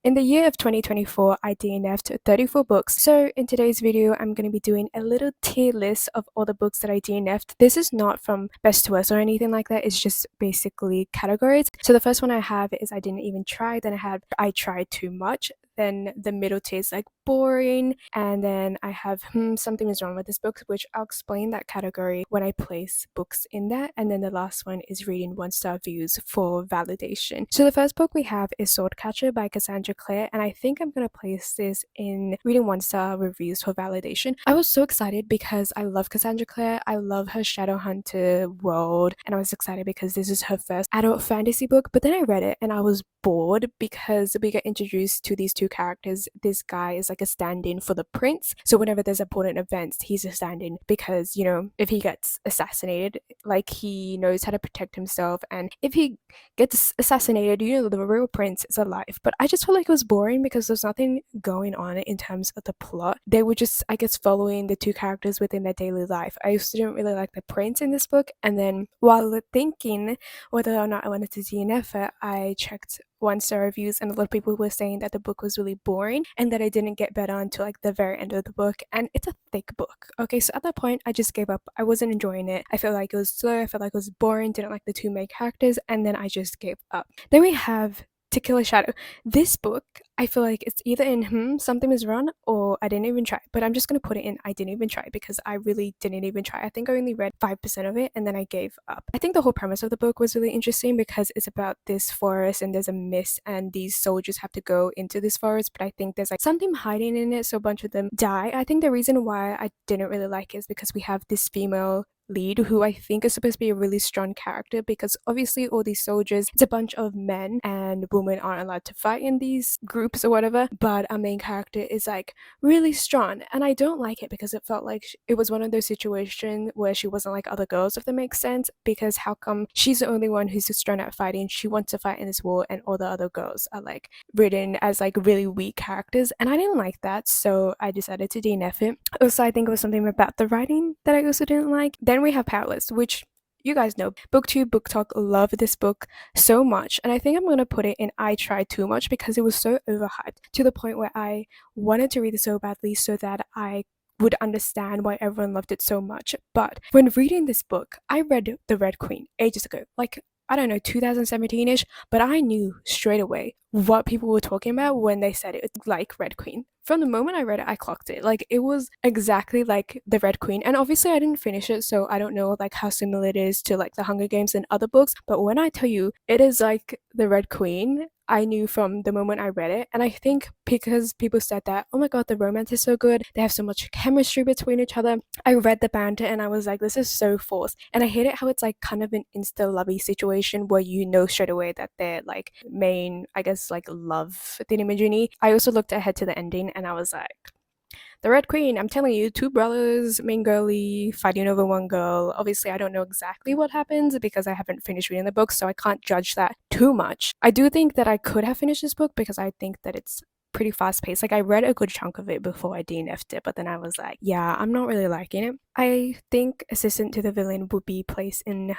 In the year of 2024, I DNF'd 34 books. So in today's video, I'm going to be doing a little tier list of all the books that I DNF'd. This is not from best to worst or anything like that. It's just basically categories. So the first one I have is I didn't even try. Then I had I tried too much. Then the middle tier is like boring. And then I have something is wrong with this book, which I'll explain that category when I place books in that. And then the last one is reading 1-star reviews for validation. So the first book we have is Swordcatcher by 𝐸∐ and I think I'm going to place this in reading 1-star reviews for validation. I was so excited because I love 𝐸∐. I love her Shadowhunter world, and I was excited because this is her first adult fantasy book. But then I read it and I was bored because we get introduced to these two characters. This guy is like a stand-in for the prince, so whenever there's important events, he's a stand-in because, you know, if he gets assassinated, like, he knows how to protect himself, and if he gets assassinated, you know, the real prince is alive. But I just felt like it was boring because there's nothing going on in terms of the plot. They were just, I guess, following the two characters within their daily life. I also didn't really like the prince in this book, and then while thinking whether or not I wanted to DNF it, I checked 1-star reviews, and a lot of people were saying that the book was really boring and that I didn't get better until like the very end of the book, and it's a thick book. Okay, so at that point I just gave up. I wasn't enjoying it. I felt like it was slow, I felt like it was boring, didn't like the two main characters, and then I just gave up. Then we have To Kill a Shadow. This book, I feel like it's either in something is wrong or I didn't even try. But I'm just gonna put it in I didn't even try because I really didn't even try. I think I only read 5% of it and then I gave up. I think the whole premise of the book was really interesting because it's about this forest and there's a mist and these soldiers have to go into this forest, but I think there's like something hiding in it, so a bunch of them die. I think the reason why I didn't really like it is because we have this female lead who I think is supposed to be a really strong character, because obviously all these soldiers, it's a bunch of men and women aren't allowed to fight in these groups or whatever, but our main character is like really strong, and I don't like it because it felt like it was one of those situations where she wasn't like other girls, if that makes sense, because how come she's the only one who's strong at fighting, she wants to fight in this war, and all the other girls are like written as like really weak characters, and I didn't like that, so I decided to DNF it. Also, I think it was something about the writing that I also didn't like. Then we have Powerless, which you guys know, booktube book talk love this book so much, and I think I'm gonna put it in I tried too much because it was so overhyped to the point where I wanted to read it so badly so that I would understand why everyone loved it so much. But when reading this book, I read The Red Queen ages ago, like, I don't know, 2017-ish, but I knew straight away what people were talking about when they said it, like Red Queen. From the moment I read it, I clocked it. Like, it was exactly like the Red Queen. And obviously I didn't finish it, so I don't know like how similar it is to like the Hunger Games and other books. But when I tell you it is like the Red Queen, I knew from the moment I read it. And I think because people said that, oh my god, the romance is so good, they have so much chemistry between each other, I read the banter and I was like, this is so forced. And I hate it how it's like kind of an insta lovey situation where you know straight away that they're like main, I guess, like love thingamajiggy. I also looked ahead to the ending and I was like, the Red Queen, I'm telling you, two brothers, main girly, fighting over one girl. Obviously, I don't know exactly what happens because I haven't finished reading the book, so I can't judge that too much. I do think that I could have finished this book because I think that it's pretty fast paced. Like, I read a good chunk of it before I DNF'd it, but then I was like, yeah, I'm not really liking it. I think Assistant to the Villain would be placed in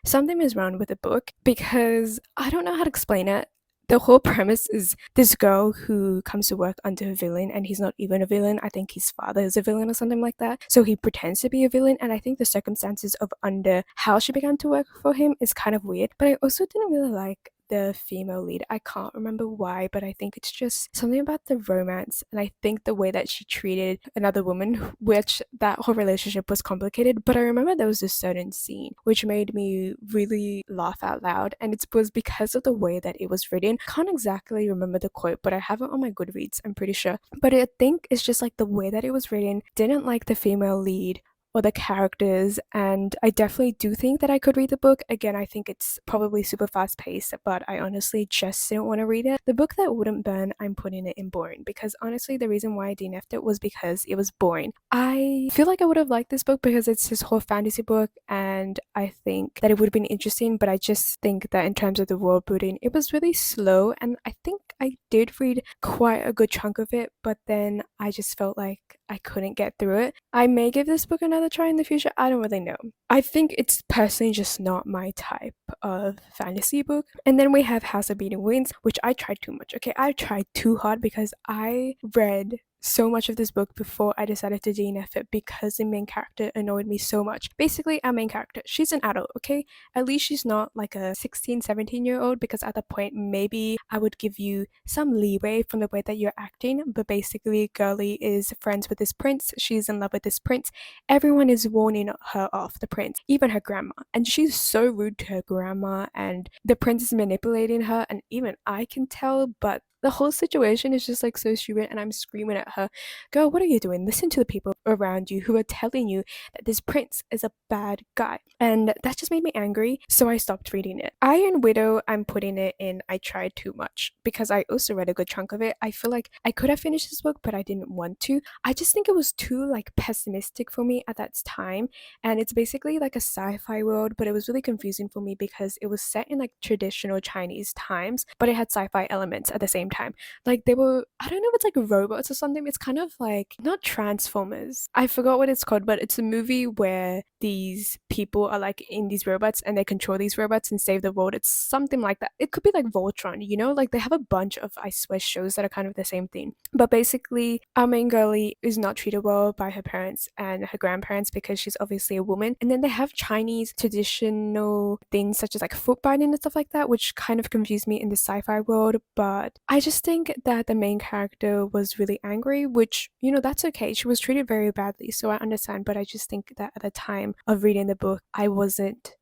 something is wrong with the book because I don't know how to explain it. The whole premise is this girl who comes to work under a villain, and he's not even a villain. I think his father is a villain or something like that. So he pretends to be a villain, and I think the circumstances of under how she began to work for him is kind of weird. But I also didn't really like the female lead. I can't remember why, but I think it's just something about the romance, and I think the way that she treated another woman, which that whole relationship was complicated. But I remember there was a certain scene which made me really laugh out loud, and it was because of the way that it was written. I can't exactly remember the quote, but I have it on my Goodreads, I'm pretty sure. But I think it's just like the way that it was written. Didn't like the female lead or the characters, and I definitely do think that I could read the book. Again, I think it's probably super fast paced, but I honestly just didn't want to read it. The book that wouldn't burn, I'm putting it in boring, because honestly the reason why I DNF'd it was because it was boring. I feel like I would have liked this book because it's this whole fantasy book, and I think that it would have been interesting, but I just think that in terms of the world building, it was really slow, and I think I did read quite a good chunk of it, but then I just felt like I couldn't get through it. I may give this book another another try in the future. I don't really know. I think it's personally just not my type of fantasy book. And then we have House of Beating Wings, which I tried too much. Okay, I tried too hard because I read so much of this book before I decided to DNF it because the main character annoyed me so much. Basically, our main character, she's an adult, okay? At least she's not like a 16, 17-year-old, because at that point, maybe I would give you some leeway from the way that you're acting. But basically, girly is friends with this prince. She's in love with this prince. Everyone is warning her off, the prince, even her grandma. And she's so rude to her grandma, and the prince is manipulating her, and even I can tell, but the whole situation is just like so stupid, and I'm screaming at her, girl, what are you doing? Listen to the people around you who are telling you that this prince is a bad guy. And that just made me angry, so I stopped reading it. Iron Widow, I'm putting it in I tried too much, because I also read a good chunk of it. I feel like I could have finished this book, but I didn't want to. I just think it was too like pessimistic for me at that time, and it's basically like a sci-fi world, but it was really confusing for me because it was set in like traditional Chinese times, but it had sci-fi elements at the same time. Like they were, I don't know if it's like robots or something. It's kind of like not Transformers. I forgot what it's called, but it's a movie where these people are like in these robots and they control these robots and save the world. It's something like that. It could be like Voltron, you know? Like they have a bunch of, I swear, shows that are kind of the same thing. But basically, our main girlie is not treated well by her parents and her grandparents because she's obviously a woman. And then they have Chinese traditional things such as like foot binding and stuff like that, which kind of confused me in the sci-fi world. But I just think that the main character was really angry, which, you know, that's okay. She was treated very badly, so I understand. But I just think that at the time of reading the book, I wasn't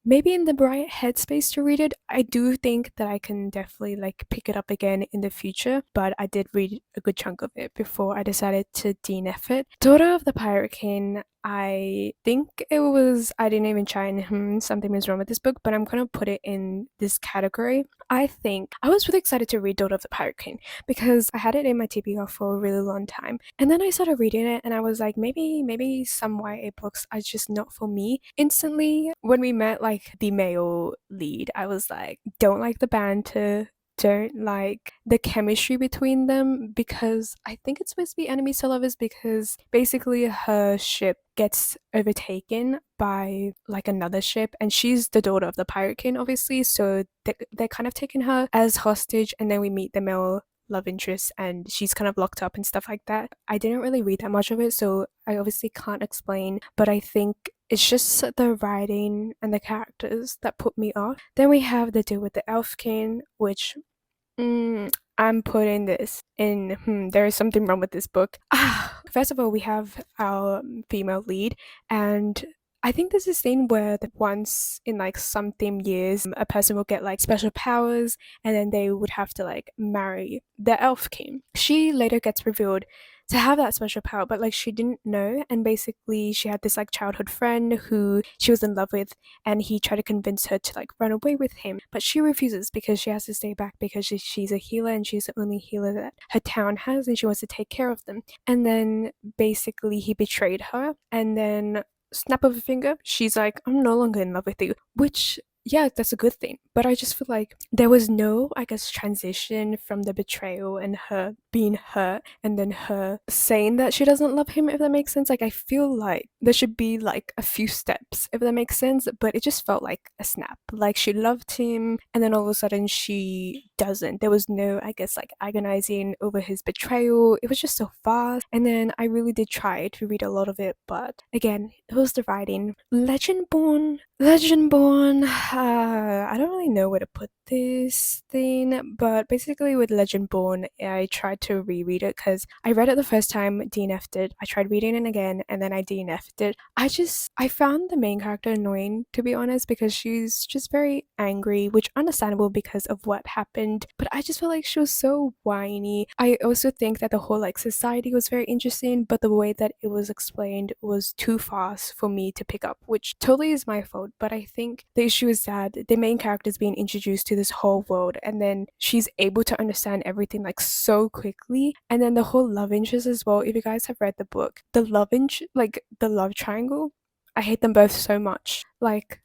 maybe in the right headspace to read it. I do think that I can definitely like pick it up again in the future, but I did read a good chunk of it before I decided to DNF it. Daughter of the Pirate King, I think it was, I didn't even try and something is wrong with this book, but I'm gonna put it in this category. I think I was really excited to read Daughter of the Pirate King because I had it in my TBR for a really long time. And then I started reading it and I was like, maybe some YA books are just not for me. Instantly, when we met like the male lead, I was like, don't like the banter, don't like the chemistry between them, because I think it's supposed to be enemies to lovers, because basically her ship gets overtaken by like another ship and she's the daughter of the pirate king, obviously, so they're kind of taking her as hostage, and then we meet the male love interest and she's kind of locked up and stuff like that. I didn't really read that much of it, so I obviously can't explain, but I think it's just the writing and the characters that put me off. Then we have the deal with the elf king, which I'm putting this in, there is something wrong with this book. First of all, we have our female lead, and I think there's this thing where once in like something years, a person will get like special powers, and then they would have to like marry the elf king. She later gets revealed to have that special power, but like she didn't know, and basically she had this like childhood friend who she was in love with, and he tried to convince her to like run away with him, but she refuses because she has to stay back because she's a healer and she's the only healer that her town has, and she wants to take care of them. And then basically he betrayed her, and then snap of a finger, she's like, I'm no longer in love with you, which, yeah, that's a good thing. But I just feel like there was no, I guess, transition from the betrayal and her being hurt and then her saying that she doesn't love him, if that makes sense. Like, I feel like there should be like a few steps, if that makes sense, but it just felt like a snap. Like she loved him and then all of a sudden she doesn't. There was no, I guess, like agonizing over his betrayal. It was just so fast. And then I really did try to read a lot of it, but again, it was the writing. Legendborn, I don't really know where to put this thing, but basically with Legendborn, I tried to reread it because I read it the first time, DNF'd it. I tried reading it again, and then I DNF'd it. I found the main character annoying, to be honest, because she's just very angry, which understandable because of what happened, but I just felt like she was so whiny. I also think that the whole like society was very interesting, but the way that it was explained was too fast for me to pick up, which totally is my fault. But I think the issue is that the main character is being introduced to this whole world, and then she's able to understand everything like so quickly. And then the whole love interest as well, if you guys have read the book, the love triangle, I hate them both so much. Like,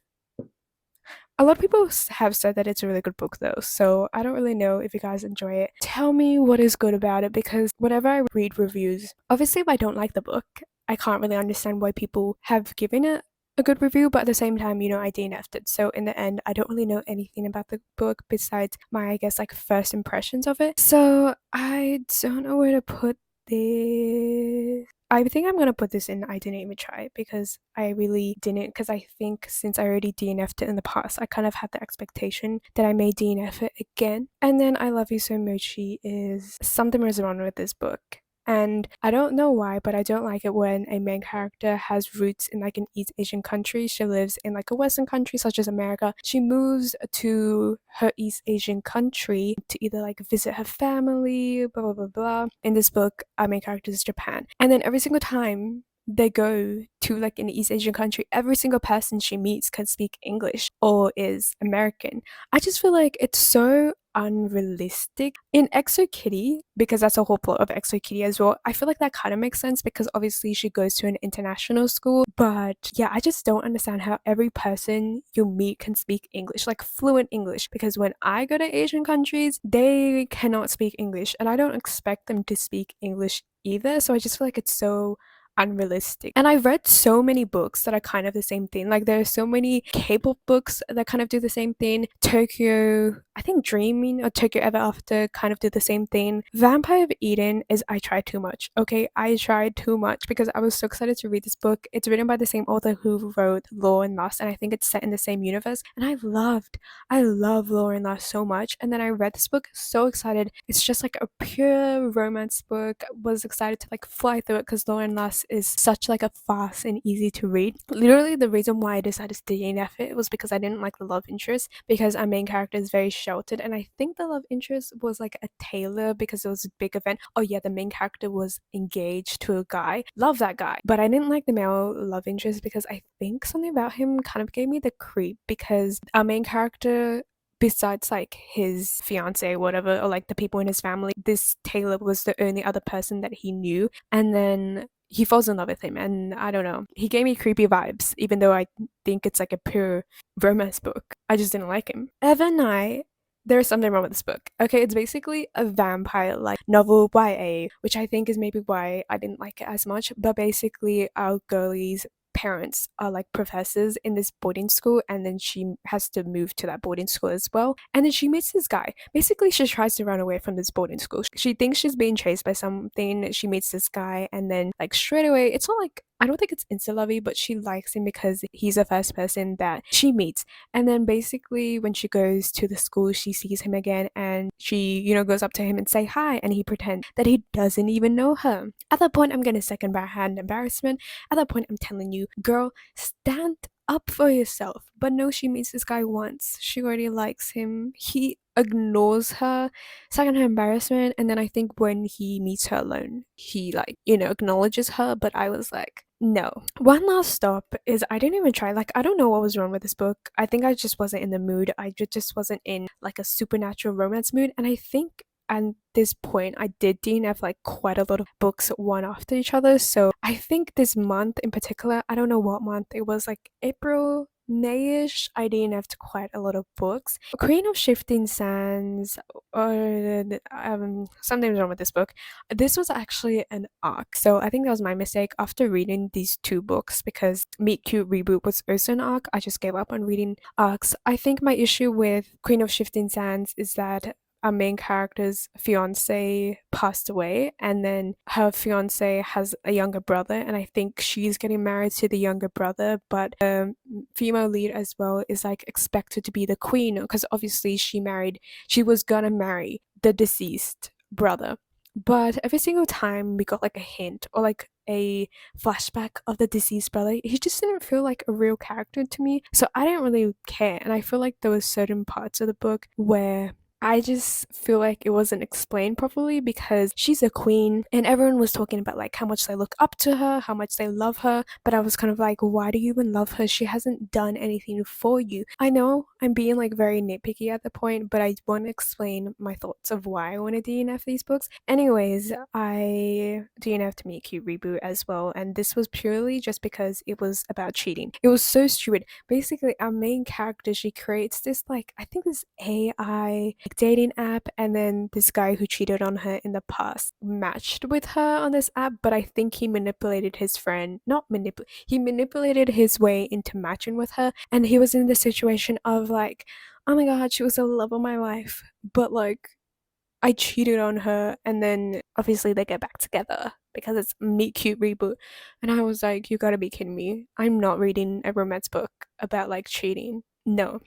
a lot of people have said that it's a really good book though, so I don't really know if you guys enjoy it. Tell me what is good about it, because whenever I read reviews, obviously if I don't like the book, I can't really understand why people have given it a good review, but at the same time, I DNF'd it. So in the end, I don't really know anything about the book besides my, I guess, like first impressions of it. So I don't know where to put this. I think I'm gonna put this in I didn't even try, because I really didn't, because I think since I already DNF'd it in the past, I kind of had the expectation that I may DNF it again. And then I Love You So Mochi is something was wrong with this book. And I don't know why, but I don't like it when a main character has roots in like an East Asian country. She lives in like a Western country such as America. She moves to her East Asian country to either like visit her family, blah blah blah blah. In this book, our main character is Japan. And then every single time they go to like an East Asian country, every single person she meets can speak English or is American. I just feel like it's so unrealistic. In 𝐸𝐸 Kitty, because that's a whole plot of 𝐸𝐸 Kitty as well, I feel like that kind of makes sense because obviously she goes to an international school. But yeah, I just don't understand how every person you meet can speak English, like fluent English, because when I go to Asian countries, they cannot speak English and I don't expect them to speak English either. So I just feel like it's so unrealistic. And I've read so many books that are kind of the same thing. Like there are so many K-pop books that kind of do the same thing. Tokyo, I think Dreaming or Tokyo Ever After kind of do the same thing. Vampire of Eden is I tried too much. Okay, I tried too much because I was so excited to read this book. It's written by the same author who wrote Law and Lust, and I think it's set in the same universe. And I love Law and Lust so much. And then I read this book so excited. It's just like a pure romance book. Was excited to like fly through it because Law and Lust is such like a fast and easy to read. Literally the reason why I decided to DNF it was because I didn't like the love interest, because our main character is very sheltered, and I think the love interest was like a tailor because it was a big event. Oh yeah, the main character was engaged to a guy. Love that guy. But I didn't like the male love interest because I think something about him kind of gave me the creep, because our main character, besides like his fiance or whatever, or like the people in his family, this Taylor was the only other person that he knew. And then he falls in love with him, and I don't know, he gave me creepy vibes, even though I think it's like a pure romance book. I just didn't like him. Evernight, there's something wrong with this book. Okay, it's basically a vampire like novel YA, which I think is maybe why I didn't like it as much. But basically our girlie's parents are like professors in this boarding school, and then she has to move to that boarding school as well. And then she meets this guy. Basically she tries to run away from this boarding school. She thinks she's being chased by something. She meets this guy, and then like straight away, it's not like, I don't think it's insta-lovey, but she likes him because he's the first person that she meets. And then basically when she goes to the school, she sees him again, and she, goes up to him and say hi, and he pretends that he doesn't even know her. At that point, I'm getting second-hand embarrassment. At that point, I'm telling you, girl, stand up for yourself. But no, she meets this guy once. She already likes him. He ignores her, second her embarrassment, and then I think when he meets her alone, he like, acknowledges her. But I was like, no. One last stop is I didn't even try. Like, I don't know what was wrong with this book. I think I just wasn't in the mood. I just wasn't in like a supernatural romance mood. And I think at this point I did DNF like quite a lot of books one after each other. So I think this month in particular, I don't know what month it was, like April, Mayish, I DNF'd quite a lot of books. Queen of Shifting Sands, or something's wrong with this book. This was actually an arc, so I think that was my mistake. After reading these two books, because Meet Cute Reboot was also an arc, I just gave up on reading arcs. I think my issue with Queen of Shifting Sands is that our main character's fiance passed away, and then her fiance has a younger brother, and I think she's getting married to the younger brother, but female lead as well is like expected to be the queen, because obviously she was gonna marry the deceased brother. But every single time we got like a hint or like a flashback of the deceased brother, he just didn't feel like a real character to me, so I didn't really care. And I feel like there was certain parts of the book where I just feel like it wasn't explained properly, because she's a queen and everyone was talking about like how much they look up to her, how much they love her, but I was kind of like, why do you even love her? She hasn't done anything for you. I know I'm being like very nitpicky at the point, but I want to explain my thoughts of why I want to DNF these books. Anyways, I DNF'd Meet Cute Reboot as well, and this was purely just because it was about cheating. It was so stupid. Basically, our main character, she creates this like, I think this AI dating app, and then this guy who cheated on her in the past matched with her on this app, but I think he manipulated his friend, not manipulate, he manipulated his way into matching with her, and he was in the situation of like, oh my god, she was the love of my life, but like I cheated on her, and then obviously they get back together because it's Meet Cute reboot. And I was like, you gotta be kidding me. I'm not reading a romance book about like cheating. No.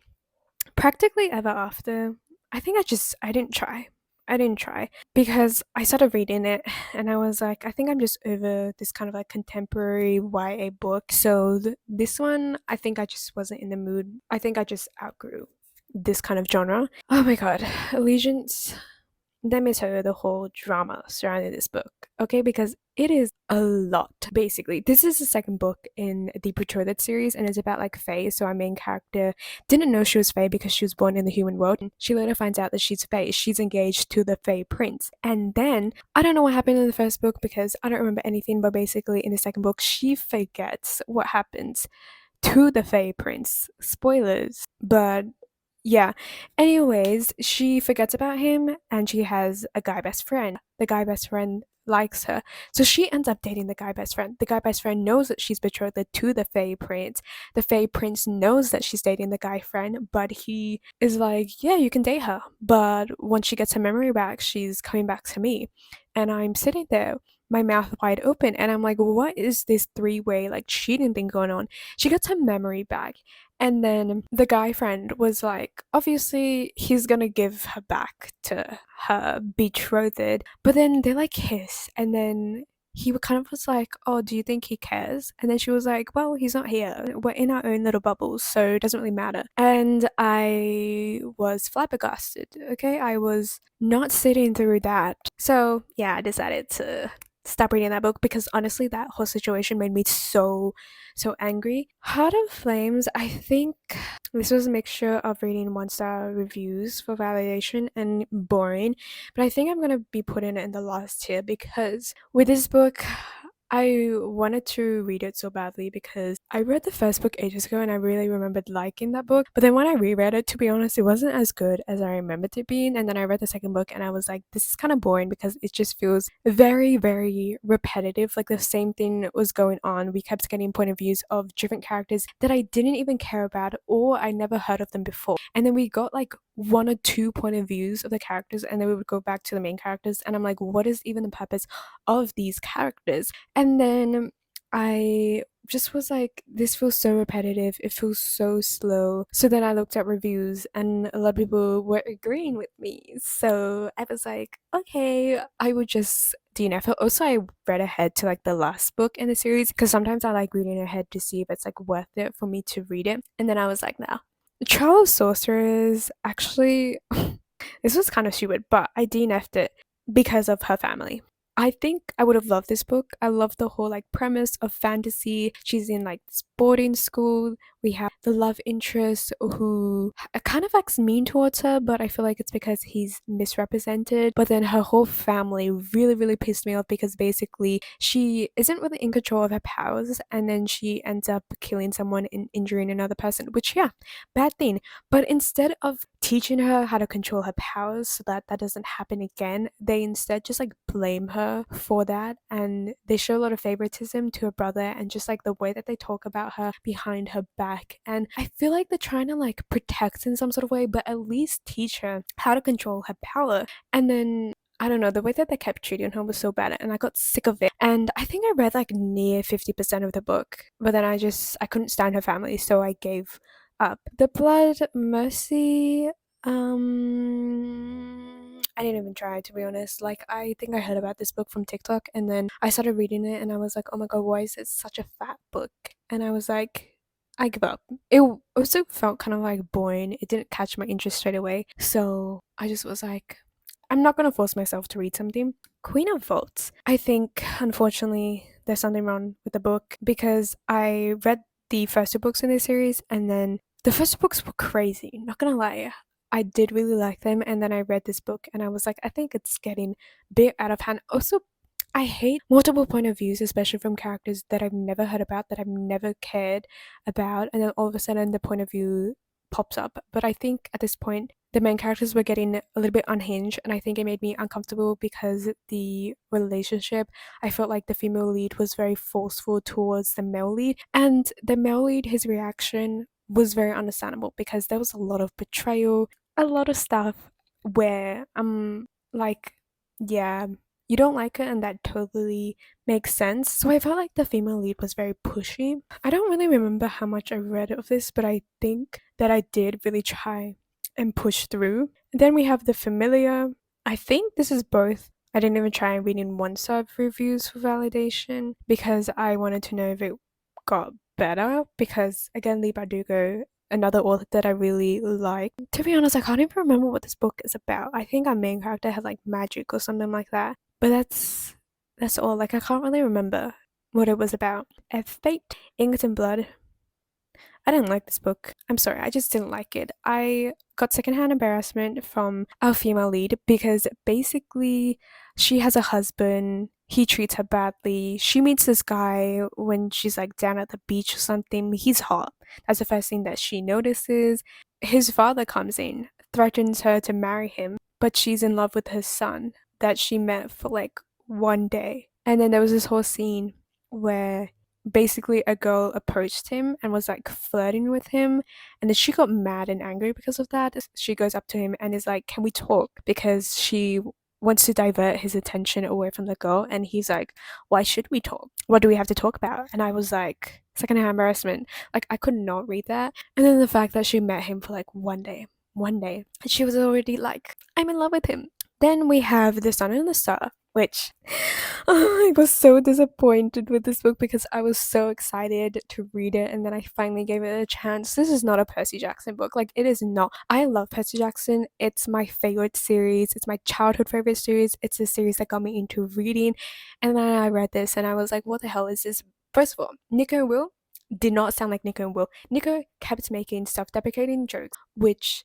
Practically Ever After, I think I didn't try. I didn't try because I started reading it and I was like, I think I'm just over this kind of like contemporary YA book. So this one, I think I just wasn't in the mood. I think I just outgrew this kind of genre. Oh my god, Allegiance, let me tell you the whole drama surrounding this book, okay? Because it is a lot, basically. This is the second book in the Betrothed series, and it's about like Fae. So our main character didn't know she was Fae because she was born in the human world. And she later finds out that she's Fae. She's engaged to the Fae prince. And then, I don't know what happened in the first book because I don't remember anything, but basically in the second book, she forgets what happens to the Fae prince. Spoilers. But yeah. Anyways, she forgets about him and she has a guy best friend. The guy best friend likes her. So she ends up dating the guy best friend. The guy best friend knows that she's betrothed to the Fae prince. The Fae prince knows that she's dating the guy friend, but he is like, yeah, you can date her. But once she gets her memory back, she's coming back to me. And I'm sitting there, my mouth wide open, and I'm like, what is this three-way like cheating thing going on? She gets her memory back. And then the guy friend was like, obviously, he's gonna give her back to her betrothed. But then they like kiss, and then he kind of was like, oh, do you think he cares? And then she was like, well, he's not here. We're in our own little bubbles, so it doesn't really matter. And I was flabbergasted, okay? I was not sitting through that. So yeah, I decided to stop reading that book because honestly that whole situation made me so angry. Heart of Flames, I think this was a mixture of reading 1-star reviews for validation and boring, but I think I'm gonna be putting it in the last tier because with this book I wanted to read it so badly because I read the first book ages ago and I really remembered liking that book. But then when I reread it, to be honest, it wasn't as good as I remembered it being. And then I read the second book and I was like, this is kind of boring because it just feels very, very repetitive. Like the same thing was going on. We kept getting point of views of different characters that I didn't even care about or I never heard of them before. And then we got like one or two point of views of the characters and then we would go back to the main characters. And I'm like, what is even the purpose of these characters? And then I just was like, this feels so repetitive. It feels so slow. So then I looked at reviews and a lot of people were agreeing with me. So I was like, okay, I would just DNF it. Also, I read ahead to like the last book in the series because sometimes I like reading ahead to see if it's like worth it for me to read it. And then I was like, nah. Trial of Sorcerers, actually, this was kind of stupid, but I DNF'd it because of her family. I think I would have loved this book. I love the whole like premise of fantasy. She's in like this boarding school. We have the love interest who kind of acts mean towards her, but I feel like it's because he's misrepresented. But then her whole family really, really pissed me off because basically she isn't really in control of her powers and then she ends up killing someone and injuring another person, which, yeah, bad thing. But instead of teaching her how to control her powers so that that doesn't happen again, they instead just like blame her for that and they show a lot of favoritism to her brother and just like the way that they talk about her behind her back. And I feel like they're trying to like protect in some sort of way, but at least teach her how to control her power. And then I don't know, the way that they kept treating her was so bad and I got sick of it. And I think I read like near 50% of the book, but then I couldn't stand her family, so I gave up. The Blood Mercy, I didn't even try, to be honest. Like, I think I heard about this book from TikTok and then I started reading it and I was like, oh my god, why is it such a fat book? And I was like, I give up. It also felt kind of like boring. It didn't catch my interest straight away. So I just was like, I'm not gonna force myself to read something. Queen of Faults. I think, unfortunately, there's something wrong with the book because I read the first two books in this series and then the first two books were crazy, not gonna lie. I did really like them and then I read this book and I was like, I think it's getting a bit out of hand. Also, I hate multiple point of views, especially from characters that I've never heard about, that I've never cared about, and then all of a sudden the point of view pops up. But I think at this point, the main characters were getting a little bit unhinged, and I think it made me uncomfortable because the relationship, I felt like the female lead was very forceful towards the male lead, and the male lead, his reaction was very understandable because there was a lot of betrayal, a lot of stuff where I'm like, yeah, you don't like it, and that totally makes sense. So I felt like the female lead was very pushy. I don't really remember how much I read of this, but I think that I did really try and push through. And then we have The Familiar. I think this is both. I didn't even try and read in one-star reviews for validation because I wanted to know if it got better. Because again, Lee Bardugo, another author that I really like. To be honest, I can't even remember what this book is about. I think our main character had like magic or something like that. But that's all. Like I can't really remember what it was about. Fate, Ink and Blood. I didn't like this book. I'm sorry, I just didn't like it. I got secondhand embarrassment from our female lead because basically she has a husband, he treats her badly. She meets this guy when she's like down at the beach or something. He's hot. That's the first thing that she notices. His father comes in, threatens her to marry him, but she's in love with his son that she met for like one day. And then there was this whole scene where basically a girl approached him and was like flirting with him, and then she got mad and angry because of that. She goes up to him and is like, can we talk? Because she wants to divert his attention away from the girl, and he's like, why should we talk? What do we have to talk about? And I was like, secondhand embarrassment. Like I could not read that. And then the fact that she met him for like one day and she was already like, I'm in love with him. Then we have The Sun and the Star, which I was so disappointed with this book because I was so excited to read it, and then I finally gave it a chance. This is not a Percy Jackson book. Like, it is not. I love Percy Jackson. It's my favorite series. It's my childhood favorite series. It's a series that got me into reading. And then I read this and I was like, what the hell is this? First of all, Nico and Will did not sound like Nico and Will. Nico kept making self-deprecating jokes, which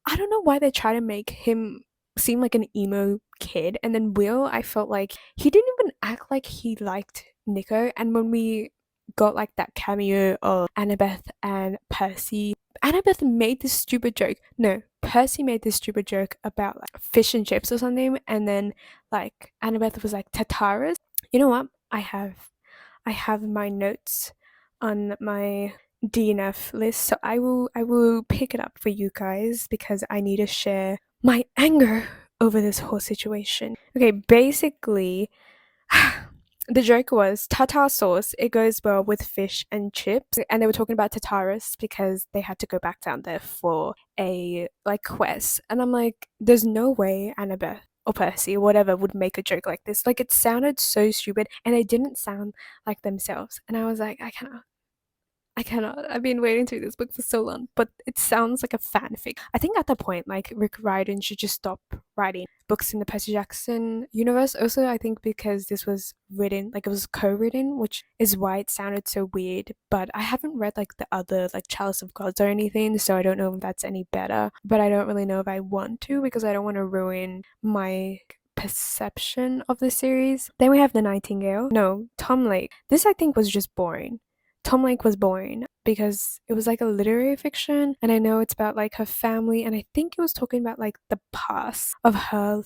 I don't know why they try to make him seem like an emo kid. And then Will, I felt like he didn't even act like he liked Nico. And when we got like that cameo of Annabeth and Percy, Annabeth made this stupid joke. No, Percy made this stupid joke about like fish and chips or something. And then like Annabeth was like Tataras. You know what? I have my notes on my DNF list, so I will pick it up for you guys because I need to share my anger over this whole situation. Okay, basically the joke was tartar sauce, it goes well with fish and chips. And they were talking about Tataris because they had to go back down there for a like quest. And I'm like, there's no way Annabeth or Percy or whatever would make a joke like this. Like it sounded so stupid and they didn't sound like themselves. And I was like, I cannot. I've been waiting to read this book for so long, but it sounds like a fanfic. I think at that point, like Rick Riordan should just stop writing books in the Percy Jackson universe. Also, I think because this was written, like it was co-written, which is why it sounded so weird. But I haven't read like the other, like Chalice of Gods or anything, so I don't know if that's any better. But I don't really know if I want to because I don't want to ruin my perception of the series. Then we have The Nightingale. No, Tom Lake. This I think was just boring. Tom Lake was boring because it was like a literary fiction, and I know it's about like her family, and I think it was talking about like the past of her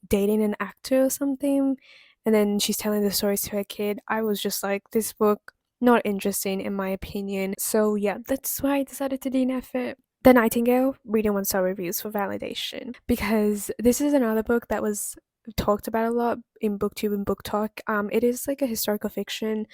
dating an actor or something, and then she's telling the stories to her kid. I was just like, this book not interesting in my opinion. So yeah, that's why I decided to DNF it. The Nightingale, reading one-star reviews for validation, because this is another book that was talked about a lot in booktube and book talk. It is like a historical fiction.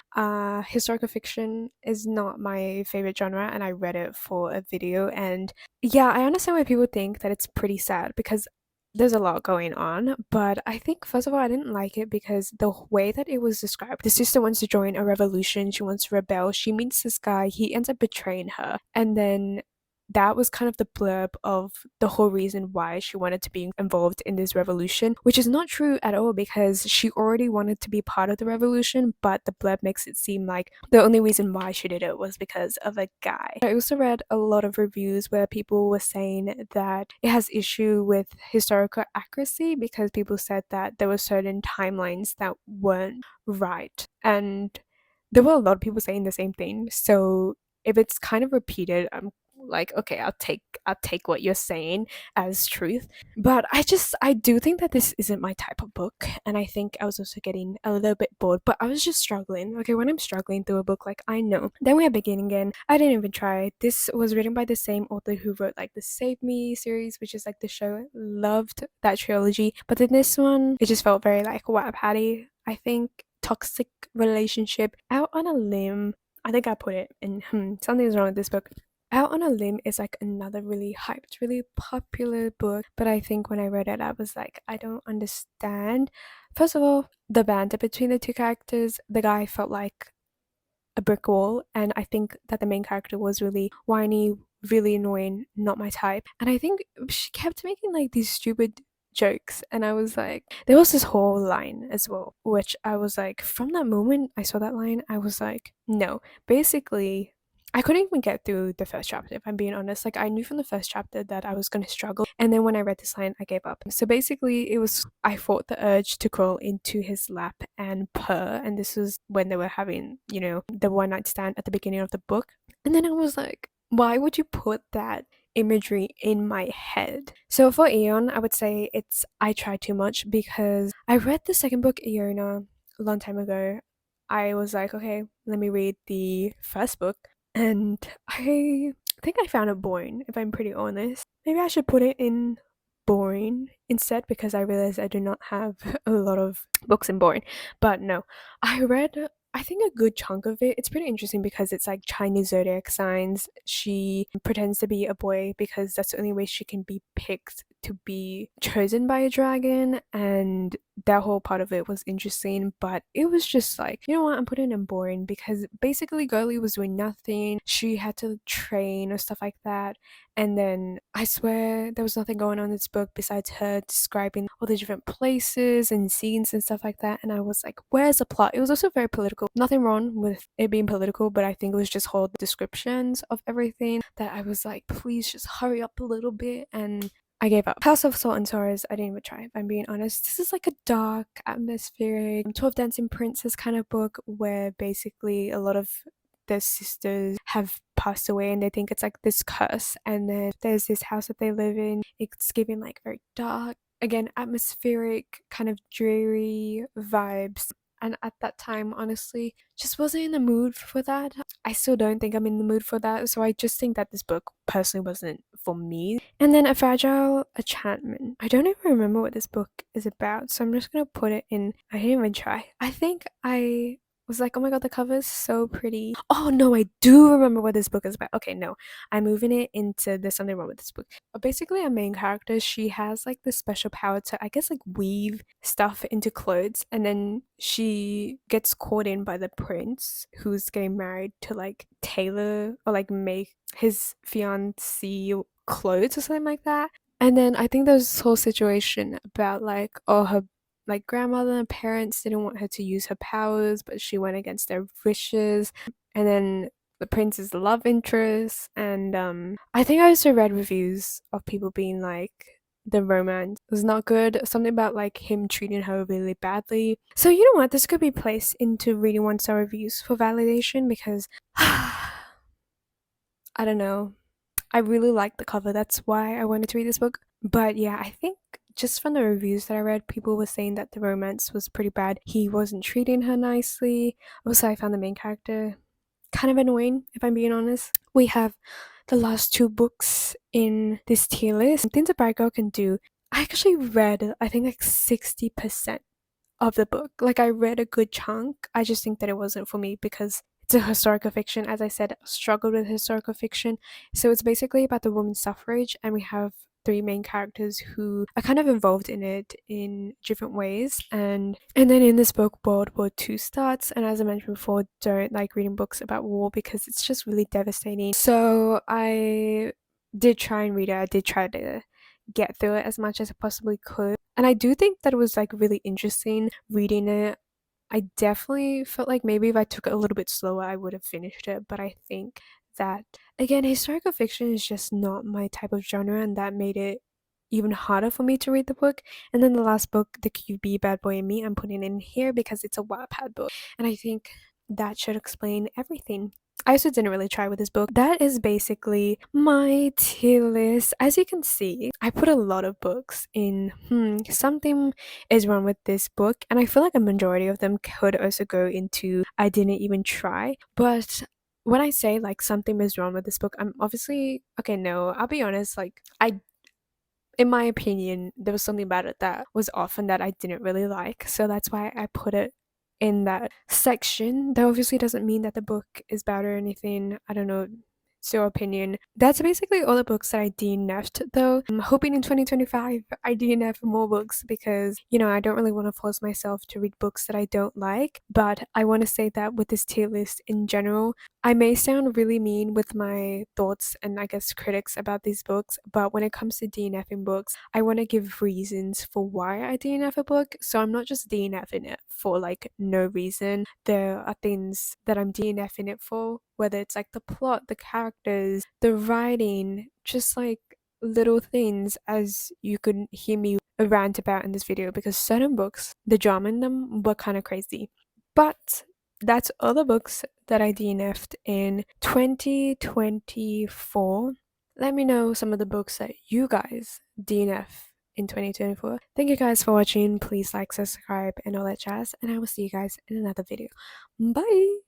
Historical fiction is not my favorite genre, and I read it for a video, and yeah, I understand why people think that it's pretty sad because there's a lot going on. But I think first of all, I didn't like it because the way that it was described, the sister wants to join a revolution, she wants to rebel, she meets this guy, he ends up betraying her, and then that was kind of the blurb of the whole reason why she wanted to be involved in this revolution, which is not true at all because she already wanted to be part of the revolution, but the blurb makes it seem like the only reason why she did it was because of a guy. I also read a lot of reviews where people were saying that it has issue with historical accuracy because people said that there were certain timelines that weren't right, and there were a lot of people saying the same thing. So if it's kind of repeated, I'm like, okay, I'll take what you're saying as truth. But I do think that this isn't my type of book, and I think I was also getting a little bit bored, but I was just struggling. Okay, when I'm struggling through a book, like, I know. Then we are beginning again. I didn't even try. This was written by the same author who wrote like the Save Me series, which is like the show. Loved that trilogy. But then this one, it just felt very like Wattpad-y, I think. Toxic relationship. Out on a Limb. I think I put it in something's wrong with this book. Out on a Limb is like another really hyped, really popular book, but I think when I read it, I was like, I don't understand. First of all, the banter between the two characters, the guy felt like a brick wall, and I think that the main character was really whiny, really annoying, not my type. And I think she kept making like these stupid jokes, and I was like, there was this whole line as well, which I was like, from that moment I saw that line, I was like, no. Basically, I couldn't even get through the first chapter, if I'm being honest. Like, I knew from the first chapter that I was gonna struggle, and then when I read this line, I gave up. So basically, I fought the urge to crawl into his lap and purr, and this was when they were having, the one night stand at the beginning of the book. And then I was like, why would you put that imagery in my head? So for Eon, I would say I try too much, because I read the second book, Iona, a long time ago. I was like, okay, let me read the first book, and I think I found it boring, if I'm pretty honest. Maybe I should put it in boring instead, because I realized I do not have a lot of books in boring. But no, I read, I think, a good chunk of it. It's pretty interesting because it's like Chinese zodiac signs. She pretends to be a boy because that's the only way she can be picked to be chosen by a dragon, and that whole part of it was interesting. But it was just like, you know what, I'm putting it in boring, because basically Girlie was doing nothing. She had to train or stuff like that, and then I swear there was nothing going on in this book besides her describing all the different places and scenes and stuff like that. And I was like, where's the plot? It was also very political. Nothing wrong with it being political, but I think it was just whole descriptions of everything that I was like, please just hurry up a little bit. And I gave up. House of Salt and Sorrows, I didn't even try, if I'm being honest. This is like a dark, atmospheric 12 Dancing Princess kind of book, where basically a lot of their sisters have passed away, and they think it's like this curse. And then there's this house that they live in. It's giving like very dark, again, atmospheric, kind of dreary vibes. And at that time, honestly, just wasn't in the mood for that. I still don't think I'm in the mood for that. So I just think that this book personally wasn't for me. And then A Fragile Enchantment. I don't even remember what this book is about, so I'm just gonna put it in. I didn't even try. I think I was like, oh my god, the cover is so pretty. Oh no, I do remember what this book is about. Okay, no, I'm moving it into There's Something Wrong with This Book. Basically, a main character, she has like this special power to, I guess, like weave stuff into clothes, and then she gets caught in by the prince who's getting married to like tailor or like make his fiancée clothes or something like that. And then I think there's this whole situation about like, oh, her like grandmother and parents didn't want her to use her powers, but she went against their wishes. And then the prince is the love interest. And I think I also read reviews of people being like, the romance was not good. Something about like him treating her really badly. So you know what? This could be placed into reading 1-star reviews for validation, because I don't know. I really liked the cover. That's why I wanted to read this book. But yeah, I think just from the reviews that I read, people were saying that the romance was pretty bad. He wasn't treating her nicely. Also, I found the main character kind of annoying, if I'm being honest. We have the last 2 books in this tier list. Things a Bright Girl Can Do. I actually read, I think, like 60% of the book. Like, I read a good chunk. I just think that it wasn't for me because it's a historical fiction. As I said, I struggled with historical fiction. So it's basically about the women's suffrage, and we have 3 main characters who are kind of involved in it in different ways. And then in this book, World War II starts, and as I mentioned before, don't like reading books about war because it's just really devastating. So I did try and read it. I did try to get through it as much as I possibly could. And I do think that it was like really interesting reading it. I definitely felt like maybe if I took it a little bit slower, I would have finished it. But I think that, again, historical fiction is just not my type of genre, and that made it even harder for me to read the book. And then the last book, The QB Bad Boy and Me, I'm putting in here because it's a Wattpad book. And I think that should explain everything. I also didn't really try with this book. That is basically my tier list. As you can see, I put a lot of books in something is wrong with this book, and I feel like a majority of them could also go into I didn't even try. But when I say like something is wrong with this book, I'm obviously okay, no, I'll be honest, like I in my opinion, there was something about it that was off and that I didn't really like. So that's why I put it in that section. That obviously doesn't mean that the book is bad or anything. I don't know. It's your opinion. That's basically all the books that I DNF'd though. I'm hoping in 2025 I DNF more books because, I don't really want to force myself to read books that I don't like. But I want to say that with this tier list in general, I may sound really mean with my thoughts and I guess critics about these books, but when it comes to DNFing books, I want to give reasons for why I DNF a book. So I'm not just DNFing it for like no reason. There are things that I'm DNFing it for, whether it's like the plot, the characters, the writing, just like little things, as you could hear me rant about in this video, because certain books, the drama in them were kind of crazy. But that's all the books that I DNF'd in 2024. Let me know some of the books that you guys DNF in 2024. Thank you guys for watching. Please like, subscribe, and all that jazz. And I will see you guys in another video. Bye!